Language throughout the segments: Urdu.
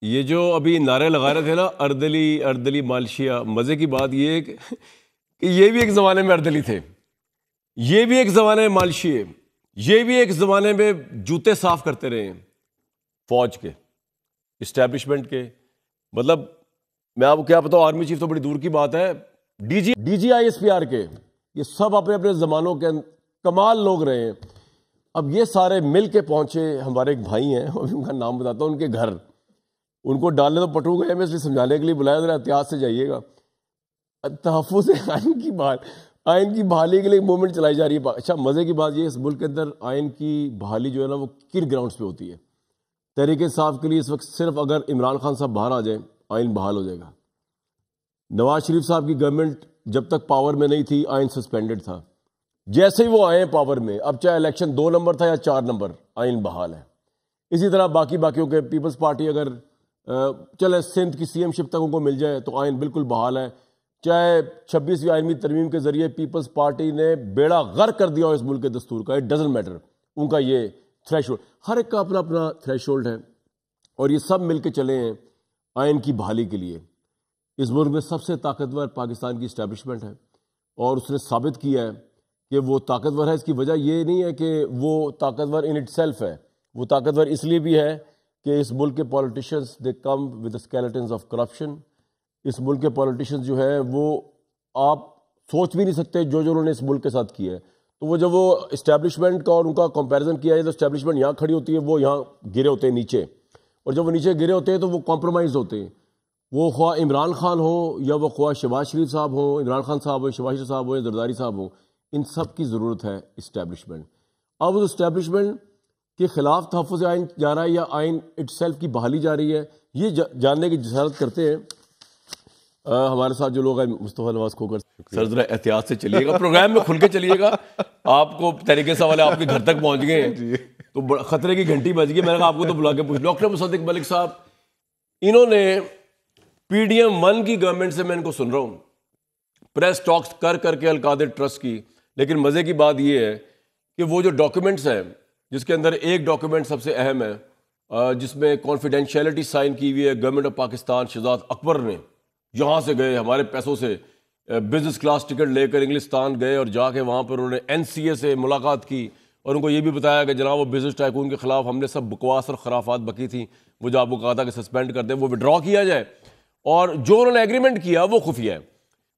یہ جو ابھی نعرے لگا رہے تھے نا، اردلی اردلی مالشیا، مزے کی بات یہ ہے کہ یہ بھی ایک زمانے میں اردلی تھے، یہ بھی ایک زمانے میں مالشیے، یہ بھی ایک زمانے میں جوتے صاف کرتے رہے ہیں فوج کے، اسٹیبلشمنٹ کے. مطلب میں آپ کو کیا بتاؤں، آرمی چیف تو بڑی دور کی بات ہے، D G I S P R کے، یہ سب اپنے اپنے زمانوں کے کمال لوگ رہے ہیں. اب یہ سارے مل کے پہنچے، ہمارے ایک بھائی ہیں، ان کا نام بتاتا ہوں، ان کے گھر، ان کو ڈالنے تو پٹو گئے، میں اس لیے سمجھانے کے لیے بلایا، ذرا احتیاط سے جائیے گا. تحفظ آئین کی بحالی کے لیے موومنٹ چلائی جا رہی ہے. اچھا مزے کی بات یہ ہے، اس ملک کے اندر آئین کی بحالی جو ہے نا وہ کن گراؤنڈز پہ ہوتی ہے. تحریک انصاف کے لیے اس وقت صرف اگر عمران خان صاحب باہر آ جائیں آئین بحال ہو جائے گا. نواز شریف صاحب کی گورنمنٹ جب تک پاور میں نہیں تھی آئین سسپینڈڈ تھا، جیسے ہی وہ آئے پاور میں، اب چاہے الیکشن 2 نمبر تھا یا 4 نمبر، آئین بحال ہے. اسی طرح باقیوں کے پیپلز پارٹی اگر چلے سندھ کی سی ایم شپ تک ان کو مل جائے تو آئین بالکل بحال ہے. چاہے 26ویں آئینی ترمیم کے ذریعے پیپلز پارٹی نے بیڑا غرق کر دیا ہو اس ملک کے دستور کا، اٹ ڈزنٹ میٹر، ان کا یہ تھریش ہولڈ، ہر ایک کا اپنا اپنا تھریش ہولڈ ہے، اور یہ سب مل کے چلے ہیں آئین کی بحالی کے لیے. اس ملک میں سب سے طاقتور پاکستان کی اسٹیبلشمنٹ ہے، اور اس نے ثابت کیا ہے کہ وہ طاقتور ہے. اس کی وجہ یہ نہیں ہے کہ وہ طاقتور ان اٹ سیلف ہے، وہ طاقتور اس لیے بھی ہے کہ اس ملک کے politicians they come with skeletons of corruption. اس ملک کے پولیٹیشنز جو ہے وہ آپ سوچ بھی نہیں سکتے جو انہوں نے اس ملک کے ساتھ کیا ہے. تو وہ جب وہ اسٹیبلشمنٹ کا اور ان کا کمپیریزن کیا ہے تو اسٹیبلشمنٹ یہاں کھڑی ہوتی ہے، وہ یہاں گرے ہوتے ہیں نیچے، اور جب وہ نیچے گرے ہوتے ہیں تو وہ کمپرومائز ہوتے ہیں. وہ خواہ عمران خان ہو یا وہ خواہ شہباز شریف صاحب ہوں، عمران خان صاحب ہو، شہباز شریف صاحب ہو یا زرداری صاحب ہوں، ان سب کی ضرورت ہے اسٹیبلشمنٹ. اب اس اسٹیبلشمنٹ کے خلاف تحفظ آئین جا رہا ہے یا آئین اٹ سیلف کی بحالی جا رہی ہے، یہ جاننے کی جسارت کرتے ہیں ہمارے ساتھ جو لوگ ہیں. مصطفیٰ نواز کھوکر، سر ذرا احتیاط سے چلیے گا، پروگرام میں کھل کے چلیے گا. آپ کو طریقے سے والے آپ کے گھر تک پہنچ گئے ہیں تو خطرے کی گھنٹی بج گئی. میں نے کہا آپ کو تو بلا کے پوچھ. ڈاکٹر مصدق ملک صاحب، انہوں نے PDM-1 کی گورنمنٹ سے، میں ان کو سن رہا ہوں پریس ٹاکس کر کے القادر ٹرسٹ کی، لیکن مزے کی بات یہ ہے کہ وہ جو ڈاکیومنٹس ہیں، جس کے اندر ایک ڈاکیومنٹ سب سے اہم ہے جس میں کانفیڈینشیلٹی سائن کی ہوئی ہے گورنمنٹ آف پاکستان، شہزاد اکبر نے یہاں سے گئے ہمارے پیسوں سے بزنس کلاس ٹکٹ لے کر انگلستان گئے، اور جا کے وہاں پر انہوں نے NCA سے ملاقات کی، اور ان کو یہ بھی بتایا کہ جناب وہ بزنس ٹائکون کے خلاف ہم نے سب بکواس اور خرافات بکی تھیں، وہ جو آپ کو کہا تھا کہ سسپینڈ کر دیں، وہ وڈرا کیا جائے، اور جو انہوں نے ایگریمنٹ کیا وہ خفیہ ہے.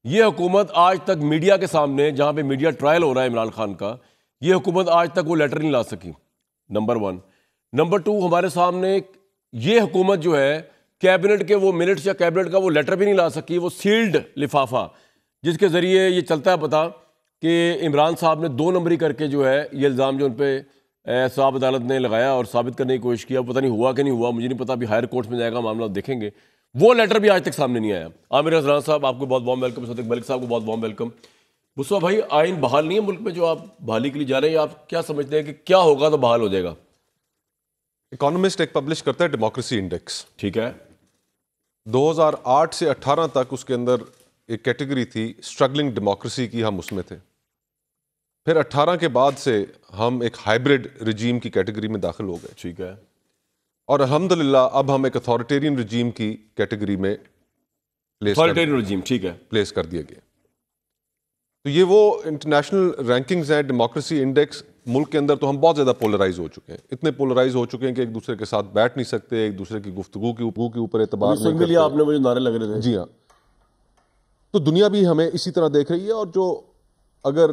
یہ حکومت آج تک میڈیا کے سامنے، جہاں پہ میڈیا ٹرائل ہو رہا ہے عمران خان کا، یہ حکومت آج تک وہ لیٹر نہیں لا سکی. نمبر 1. نمبر 2، ہمارے سامنے یہ حکومت جو ہے کیبنٹ کے وہ منٹس یا کیبنٹ کا وہ لیٹر بھی نہیں لا سکی، وہ سیلڈ لفافہ جس کے ذریعے یہ چلتا ہے پتا کہ عمران صاحب نے 2 نمبری کر کے جو ہے یہ الزام جو ان پہ صاحب عدالت نے لگایا اور ثابت کرنے کی کوشش کیا، پتہ نہیں ہوا کہ نہیں ہوا، مجھے نہیں پتا، ابھی ہائر کورٹس میں جائے گا معاملہ دیکھیں گے. وہ لیٹر بھی آج تک سامنے نہیں آیا. عامر حضران صاحب آپ کو بہت وارم ویلکم، مصدق ملک صاحب کو بہت وارم ویلکم. مصطفیٰ بھائی، آئین بحال نہیں ہے ملک میں جو آپ بحالی کے لیے جا رہے ہیں، آپ کیا سمجھتے ہیں کہ کیا ہوگا تو بحال ہو جائے گا؟ اکانومسٹ ایک پبلش کرتا ہے ڈیموکریسی انڈیکس، ٹھیک ہے، 2008 سے 18 تک اس کے اندر ایک کیٹیگری تھی اسٹرگلنگ ڈیموکریسی کی، ہم اس میں تھے. پھر 18 کے بعد سے ہم ایک ہائبرڈ رجیم کی کیٹیگری میں داخل ہو گئے، ٹھیک ہے، اور الحمدللہ اب ہم ایک اتھارٹیرین رجیم کی کیٹیگری میں پلیس کر دیے گئے. تو یہ وہ انٹرنیشنل رینکنگز ہیں، ڈیموکریسی انڈیکس. ملک کے اندر تو ہم بہت زیادہ پولرائز ہو چکے ہیں، اتنے پولرائز ہو چکے ہیں کہ ایک دوسرے کے ساتھ بیٹھ نہیں سکتے، ایک دوسرے کی گفتگو کے اوپر اعتبار نہیں کرتے. آپ نے مجھے نعرے لگ رہے تھے. جی ہاں، تو دنیا بھی ہمیں اسی طرح دیکھ رہی ہے. اور جو اگر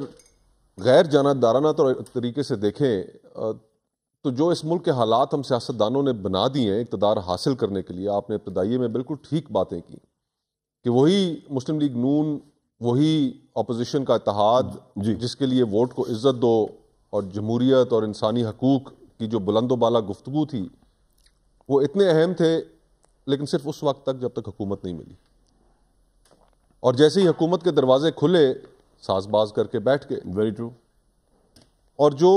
غیر جانبدارانہ طریقے سے دیکھیں تو جو اس ملک کے حالات ہم سیاستدانوں نے بنا دیے ہیں اقتدار حاصل کرنے کے لیے، آپ نے ابتدائی میں بالکل ٹھیک باتیں کی کہ وہی مسلم لیگ نون، وہی اپوزیشن کا اتحاد جس کے لیے ووٹ کو عزت دو اور جمہوریت اور انسانی حقوق کی جو بلند و بالا گفتگو تھی، وہ اتنے اہم تھے، لیکن صرف اس وقت تک جب تک حکومت نہیں ملی. اور جیسے ہی حکومت کے دروازے کھلے ساز باز کر کے بیٹھ گئے. Very true. اور جو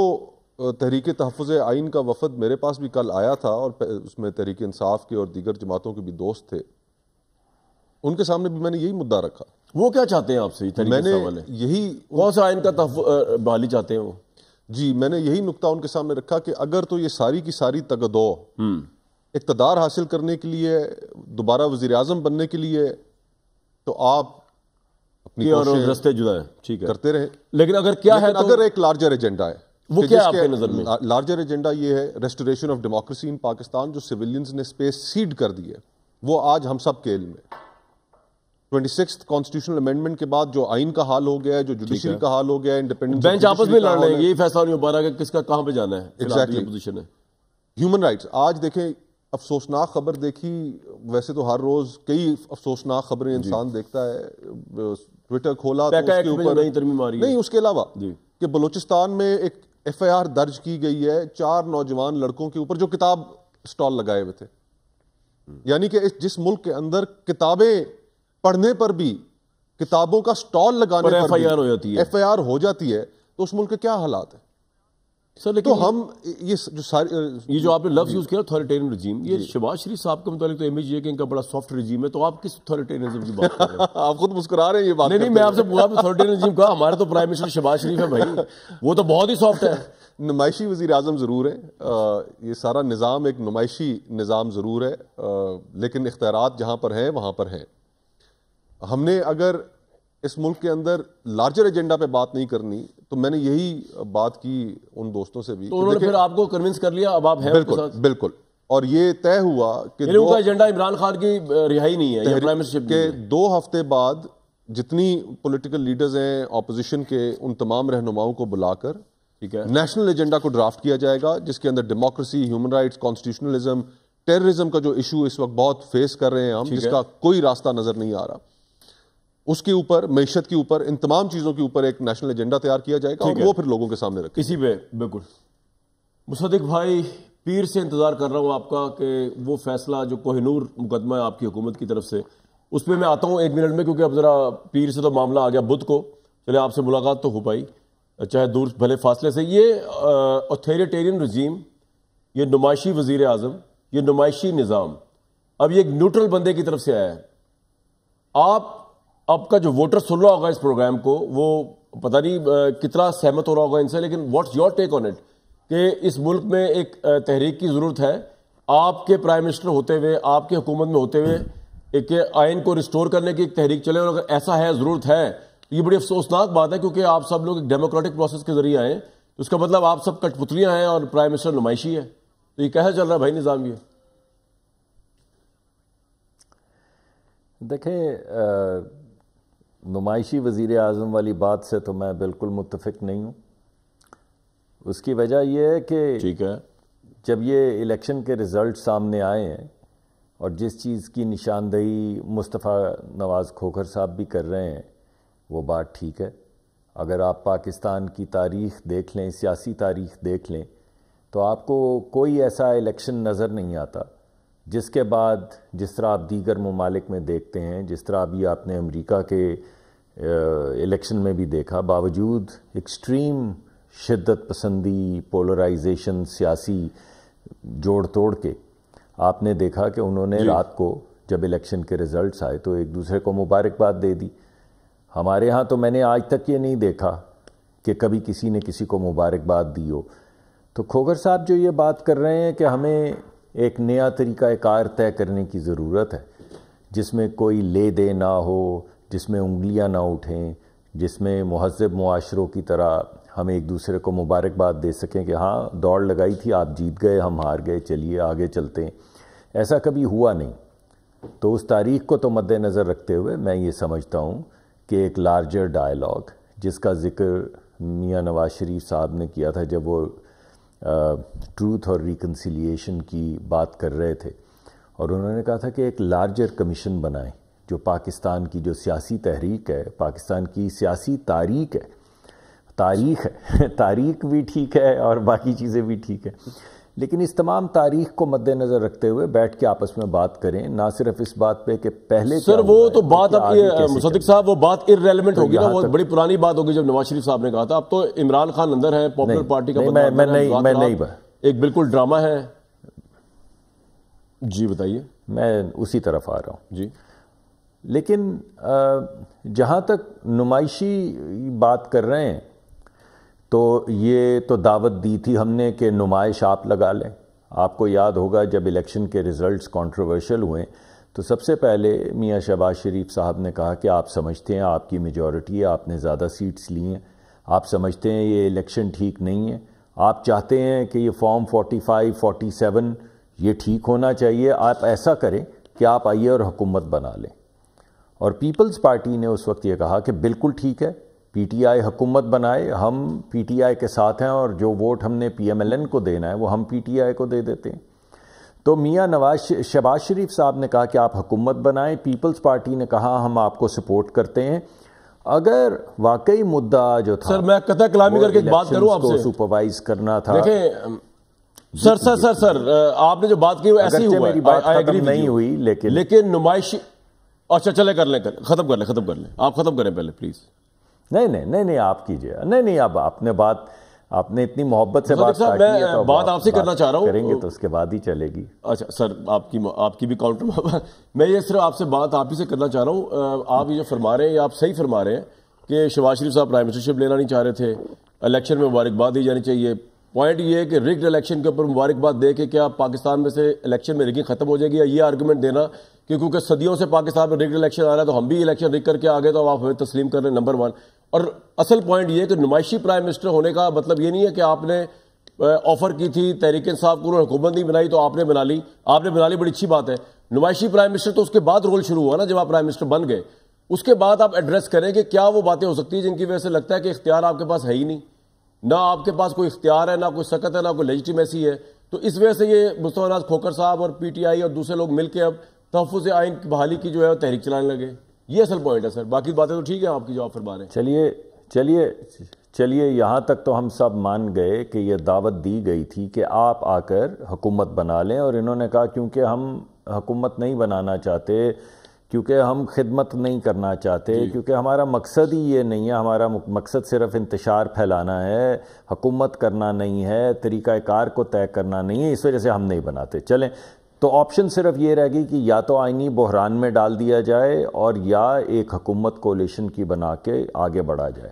تحریک تحفظ آئین کا وفد میرے پاس بھی کل آیا تھا اور اس میں تحریک انصاف کے اور دیگر جماعتوں کے بھی دوست تھے, ان کے سامنے بھی میں نے یہی مدعا رکھا. وہ کیا چاہتے ہیں آپ سے؟ میں نے یہی کون سا آئین کا بحالی چاہتے ہیں وہ؟ جی میں نے یہی نقطہ ان کے سامنے رکھا کہ اگر تو یہ ساری کی ساری تگدو اقتدار حاصل کرنے کے لیے, دوبارہ وزیر اعظم بننے کے لیے, تو آپ اپنی رستے جدا ہیں, ٹھیک ہے, کرتے رہے. لیکن اگر کیا ہے اگر ایک لارجر ایجنڈا ہے, وہ کیا ہے آپ کے نظر میں؟ لارجر ایجنڈا یہ ہے restoration of democracy in Pakistan. جو سویلینز نے اسپیس سیڈ کر دی ہے وہ آج ہم سب کے علم ہے. 26 کانسٹیٹیوشنل امینڈمنٹ کے بعد جو آئین کا حال ہو گیا ہے, جو جوڈیشری کا حال ہو گیا ہے, انڈیپینڈنس بینچ آپس میں لڑ رہے ہیں, یہی فیصلہ نہیں ہو پا رہا کہ کس کا کہاں پہ جانا ہے. ایگزیکٹلی پوزیشن ہے. ہیومن رائٹس آج دیکھیں, افسوسناک خبر دیکھی, ویسے تو ہر روز کئی افسوسناک خبریں انسان دیکھتا ہے, ٹویٹر کھولا تو اس کے اوپر نہیں, اس کے علاوہ کہ بلوچستان میں ایک ایف آئی آر درج کی گئی ہے 4 نوجوان لڑکوں کے اوپر جو کتاب سٹال لگائے ہوئے تھے. یعنی کہ جس ملک کے اندر کتابیں پڑھنے پر بھی, کتابوں کا سٹال لگانے پر ایف آئی آر ہو جاتی ہے, تو اس ملک کے کیا حالات ہیں سر؟ تو ہم یہ جو آپ نے لفظ یوز کیا اتھارٹیرین رجیم, یہ شہباز شریف صاحب کے متعلق تو امیج یہ کہ ان کا بڑا سافٹ رجیم ہے, تو آپ کس اتھارٹیرینزم کی بات کر رہے ہیں؟ آپ خود مسکرا رہے ہیں یہ بات. نہیں, میں آپ سے پوچھا اتھارٹیرین رجیم کہا, ہمارے تو پرائم منسٹر شہباز شریف ہے بھائی, وہ تو بہت ہی سافٹ ہے. نمائشی وزیر اعظم ضرور ہے, یہ سارا نظام ایک نمائشی نظام ضرور ہے, لیکن اختیارات جہاں پر ہیں وہاں پر ہیں. ہم نے اگر اس ملک کے اندر لارجر ایجنڈا پہ بات نہیں کرنی, تو میں نے یہی بات کی ان دوستوں سے بھی, تو انہوں نے پھر آپ کو کنونس کر لیا, اب آپ ہیں بالکل. اور یہ طے ہوا کہ ان کا ایجنڈا عمران خان کی رہائی نہیں ہے, پرائم منسٹر کے 2 ہفتے بعد جتنی پولیٹیکل لیڈرز ہیں اپوزیشن کے, ان تمام رہنماؤں کو بلا کر نیشنل ایجنڈا کو ڈرافٹ کیا جائے گا, جس کے اندر democracy, human rights, constitutionalism, terrorism کا جو ایشو اس وقت بہت فیس کر رہے ہیں ہم, جس کا کوئی راستہ نظر نہیں آ رہا, اس کے اوپر, معیشت کے اوپر, ان تمام چیزوں کے اوپر ایک نیشنل ایجنڈا تیار کیا جائے گا, اور وہ پھر لوگوں کے سامنے رکھے. اسی پہ بالکل. مصدق بھائی, پیر سے انتظار کر رہا ہوں آپ کا کہ وہ فیصلہ جو کوہ نور مقدمہ ہے آپ کی حکومت کی طرف سے, اس پہ میں آتا ہوں 1 منٹ میں, کیونکہ اب ذرا پیر سے تو معاملہ آ گیا بدھ کو, چلے آپ سے ملاقات تو ہو پائی چاہے دور بھلے فاصلے سے. یہ اتھارٹیرین رجیم, یہ نمائشی وزیر اعظم, یہ نمائشی نظام اب یہ ایک نیوٹرل بندے کی طرف سے آیا ہے. آپ کا جو ووٹر سن رہا ہوگا اس پروگرام کو, وہ پتہ نہیں کتنا سہمت ہو رہا ہوگا ان سے, لیکن what's your take on it کہ اس ملک میں ایک تحریک کی ضرورت ہے, آپ کے پرائم منسٹر ہوتے ہوئے, آپ کی حکومت میں ہوتے ہوئے ایک آئین کو ریسٹور کرنے کی ایک تحریک چلے, اور اگر ایسا ہے, ضرورت ہے, یہ بڑی افسوسناک بات ہے, کیونکہ آپ سب لوگ ایک ڈیموکریٹک پروسیس کے ذریعے آئے, اس کا مطلب آپ سب کٹ پتلیاں ہیں اور پرائم منسٹر نمائشی ہے. تو یہ کیسے چل رہا ہے بھائی نظام؟ یہ دیکھیں, نمائشی وزیر اعظم والی بات سے تو میں بالکل متفق نہیں ہوں. اس کی وجہ یہ ہے کہ ٹھیک ہے, جب یہ الیکشن کے رزلٹ سامنے آئے ہیں, اور جس چیز کی نشاندہی مصطفیٰ نواز کھوکھر صاحب بھی کر رہے ہیں, وہ بات ٹھیک ہے. اگر آپ پاکستان کی تاریخ دیکھ لیں, سیاسی تاریخ دیکھ لیں, تو آپ کو کوئی ایسا الیکشن نظر نہیں آتا جس کے بعد, جس طرح آپ دیگر ممالک میں دیکھتے ہیں, جس طرح ابھی آپ نے امریکہ کے الیکشن میں بھی دیکھا, باوجود ایکسٹریم شدت پسندی, پولرائزیشن, سیاسی جوڑ توڑ کے, آپ نے دیکھا کہ انہوں نے رات کو جب الیکشن کے رزلٹس آئے تو ایک دوسرے کو مبارکباد دے دی. ہمارے ہاں تو میں نے آج تک یہ نہیں دیکھا کہ کبھی کسی نے کسی کو مبارکباد دی ہو. تو کھوکھر صاحب جو یہ بات کر رہے ہیں کہ ہمیں ایک نیا طریقہ کار طے کرنے کی ضرورت ہے, جس میں کوئی لے دے نہ ہو, جس میں انگلیاں نہ اٹھیں, جس میں مہذب معاشروں کی طرح ہم ایک دوسرے کو مبارکباد دے سکیں کہ ہاں دوڑ لگائی تھی, آپ جیت گئے, ہم ہار گئے, چلیے آگے چلتے ہیں, ایسا کبھی ہوا نہیں. تو اس تاریخ کو تو مد نظر رکھتے ہوئے میں یہ سمجھتا ہوں کہ ایک لارجر ڈائلاگ, جس کا ذکر میاں نواز شریف صاحب نے کیا تھا جب وہ ٹروتھ اور ریکنسیلیشن کی بات کر رہے تھے, اور انہوں نے کہا تھا کہ ایک لارجر کمیشن بنائیں جو پاکستان کی جو سیاسی تحریک ہے, پاکستان کی سیاسی تاریخ ہے, تاریخ بھی ٹھیک ہے اور باقی چیزیں بھی ٹھیک ہے, لیکن اس تمام تاریخ کو مد نظر رکھتے ہوئے بیٹھ کے آپس میں بات کریں، نہ صرف اس بات پہ کہ پہلے سر وہ تو بات اب مصدق صاحب وہ بات ارریلیونٹ ہوگی نا، وہ بڑی پرانی بات ہوگی جب نواز شریف صاحب نے کہا تھا. اب تو عمران خان اندر ہے، پاپولر پارٹی کا میں نہیں ایک بالکل ڈرامہ ہے. جی بتائیے. میں اسی طرف آ رہا ہوں. جی لیکن جہاں تک نمائشی بات کر رہے ہیں تو یہ تو دعوت دی تھی ہم نے کہ نمائش آپ لگا لیں. آپ کو یاد ہوگا جب الیکشن کے ریزلٹس کنٹروورشل ہوئے تو سب سے پہلے میاں شہباز شریف صاحب نے کہا کہ آپ سمجھتے ہیں آپ کی میجورٹی ہے، آپ نے زیادہ سیٹس لی ہیں، آپ سمجھتے ہیں یہ الیکشن ٹھیک نہیں ہے، آپ چاہتے ہیں کہ یہ فارم 45 47 یہ ٹھیک ہونا چاہیے، آپ ایسا کریں کہ آپ آئیے اور حکومت بنا لیں. اور پیپلز پارٹی نے اس وقت یہ کہا کہ بالکل ٹھیک ہے، پی ٹی آئی حکومت بنائے، ہم پی ٹی آئی کے ساتھ ہیں اور جو ووٹ ہم نے پی ایم ایل این کو دینا ہے وہ ہم پی ٹی آئی کو دے دیتے ہیں. تو میاں شہباز شریف صاحب نے کہا کہ آپ حکومت بنائیں، پیپلز پارٹی نے کہا ہم آپ کو سپورٹ کرتے ہیں. اگر واقعی مدعا جو تھا سر میں قطع کلامی کر کے ایک بات کروں آپ سے، سپروائز کرنا تھا. دیکھیں سر آپ نے جو بات کی وہ ایسی ہوا میری بات ختم نہیں ہوئی لیکن نمائشی. اچھا چلے کر لیں، ختم کر لیں آپ ختم کریں پہلے پلیز. نہیں آپ کیجئے. نہیں اب آپ نے اتنی محبت سے بات کی ہے تو بات آپ سے کرنا چاہ رہا ہوں، کریں گے تو اس کے بعد ہی چلے گی. اچھا سر آپ کی بھی کاؤنٹر میں یہ صرف آپ سے بات آپ ہی سے کرنا چاہ رہا ہوں. آپ یہ جو فرما رہے ہیں یہ آپ صحیح فرما رہے ہیں کہ شہباز شریف صاحب پرائم منسٹرشپ لینا نہیں چاہ رہے تھے، الیکشن میں مبارکباد دی جانی چاہیے. پوائنٹ یہ ہے کہ رگڈ الیکشن کے اوپر مبارکباد دے کے کیا پاکستان میں سے الیکشن میں رگنگ ختم ہو جائے گی، یا یہ آرگومنٹ دینا کہ کیونکہ صدیوں سے پاکستان میں رگڈ الیکشن آ رہا ہے تو ہم بھی الیکشن رگ کر کے آگے تو آپ ہمیں تسلیم کر رہے ہیں. نمبر 1. اور اصل پوائنٹ یہ ہے کہ نمائشی پرائم منسٹر ہونے کا مطلب یہ نہیں ہے کہ آپ نے آفر کی تھی تحریک انصاف کو، حکومت نہیں بنائی تو آپ نے بنا لی بڑی اچھی بات ہے. نمائشی پرائم منسٹر تو اس کے بعد رول شروع ہوا نا، جب آپ پرائم منسٹر بن گئے اس کے بعد آپ ایڈریس کریں کہ کیا وہ باتیں ہو سکتی ہیں جن کی وجہ سے لگتا ہے کہ اختیار آپ کے پاس ہے ہی نہیں، نہ آپ کے پاس کوئی اختیار ہے، نہ کوئی سکت ہے، نہ کوئی لیجیٹیمیسی ہے. تو اس وجہ سے یہ مصطفیٰ نواز کھوکھر صاحب اور پی ٹی آئی اور دوسرے لوگ مل کے اب تحفظ آئین کی بحالی کی جو ہے تحریک چلانے لگے. یہ اصل پوائنٹ ہے سر. باقی باتیں تو ٹھیک ہے آپ کی جو آپ فرما رہے ہیں. چلیے یہاں تک تو ہم سب مان گئے کہ یہ دعوت دی گئی تھی کہ آپ آ کر حکومت بنا لیں، اور انہوں نے کہا کیونکہ ہم حکومت نہیں بنانا چاہتے، کیونکہ ہم خدمت نہیں کرنا چاہتے، کیونکہ ہمارا مقصد ہی یہ نہیں ہے، ہمارا مقصد صرف انتشار پھیلانا ہے، حکومت کرنا نہیں ہے، طریقہ کار کو طے کرنا نہیں ہے، اس وجہ سے ہم نہیں بناتے. چلیں تو آپشن صرف یہ رہ گئی کہ یا تو آئینی بحران میں ڈال دیا جائے اور یا ایک حکومت کولیشن کی بنا کے آگے بڑھا جائے.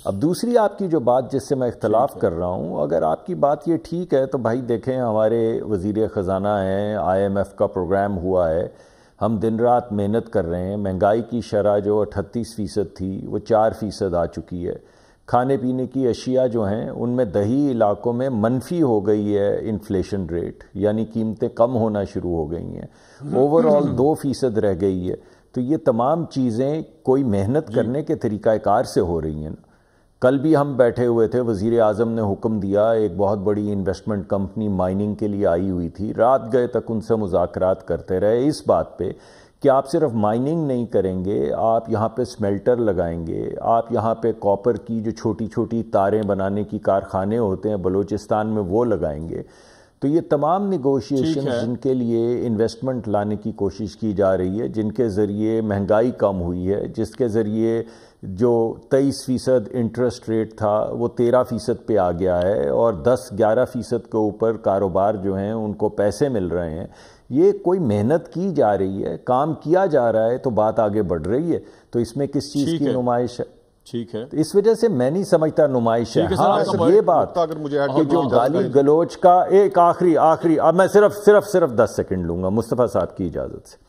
اب دوسری آپ کی جو بات جس سے میں اختلاف کر رہا ہوں، اگر آپ کی بات یہ ٹھیک ہے تو بھائی دیکھیں ہمارے وزیر خزانہ ہیں، آئی ایم ایف کا پروگرام ہوا ہے، ہم دن رات محنت کر رہے ہیں، مہنگائی کی شرح جو 38% تھی وہ 4% آ چکی ہے، کھانے پینے کی اشیاء جو ہیں ان میں دیہی علاقوں میں منفی ہو گئی ہے انفلیشن ریٹ، یعنی قیمتیں کم ہونا شروع ہو گئی ہیں، اوور آل 2% رہ گئی ہے. تو یہ تمام چیزیں کوئی محنت کرنے کے طریقہ کار سے ہو رہی ہیں. کل بھی ہم بیٹھے ہوئے تھے، وزیر اعظم نے حکم دیا، ایک بہت بڑی انویسٹمنٹ کمپنی مائننگ کے لیے آئی ہوئی تھی، رات گئے تک ان سے مذاکرات کرتے رہے اس بات پہ کہ آپ صرف مائننگ نہیں کریں گے، آپ یہاں پہ سمیلٹر لگائیں گے، آپ یہاں پہ کاپر کی جو چھوٹی چھوٹی تاریں بنانے کی کارخانے ہوتے ہیں بلوچستان میں وہ لگائیں گے. تو یہ تمام نیگوشیشن جن کے لیے انویسٹمنٹ لانے کی کوشش کی جا رہی ہے، جن کے ذریعے مہنگائی کم ہوئی ہے، جس کے ذریعے جو 23% انٹرسٹ ریٹ تھا وہ 13% پہ آ گیا ہے، اور 10-11% کے اوپر کاروبار جو ہیں ان کو پیسے مل رہے ہیں. یہ کوئی محنت کی جا رہی ہے، کام کیا جا رہا ہے تو بات آگے بڑھ رہی ہے. تو اس میں کس چیز کی نمائش ہے؟ ٹھیک ہے، اس وجہ سے میں نہیں سمجھتا نمائش ہے. ہاں یہ بات کہ جو گالی گلوچ کا ایک آخری اب میں صرف 10 سیکنڈ لوں گا مصطفیٰ صاحب کی اجازت سے.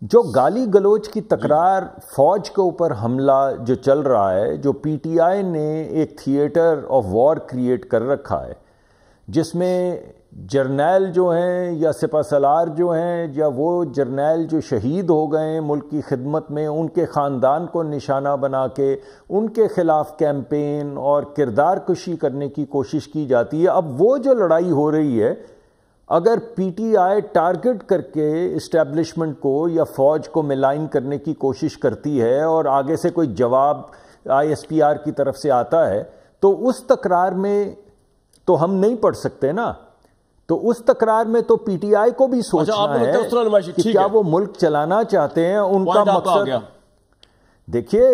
جو گالی گلوچ کی تکرار، فوج کے اوپر حملہ جو چل رہا ہے، جو پی ٹی آئی نے ایک تھیٹر آف وار کریٹ کر رکھا ہے جس میں جرنیل جو ہیں یا سپہ سالار جو ہیں یا وہ جرنیل جو شہید ہو گئے ہیں ملک کی خدمت میں، ان کے خاندان کو نشانہ بنا کے ان کے خلاف کیمپین اور کردار کشی کرنے کی کوشش کی جاتی ہے. اب وہ جو لڑائی ہو رہی ہے، اگر پی ٹی آئی ٹارگٹ کر کے اسٹیبلشمنٹ کو یا فوج کو ملائن کرنے کی کوشش کرتی ہے اور آگے سے کوئی جواب آئی ایس پی آر کی طرف سے آتا ہے، تو اس تکرار میں تو ہم نہیں پڑھ سکتے نا تو اس تکرار میں تو پی ٹی آئی کو بھی سوچنا ہے کہ کیا وہ ملک چلانا چاہتے ہیں. ان کا مقصد دیکھیے،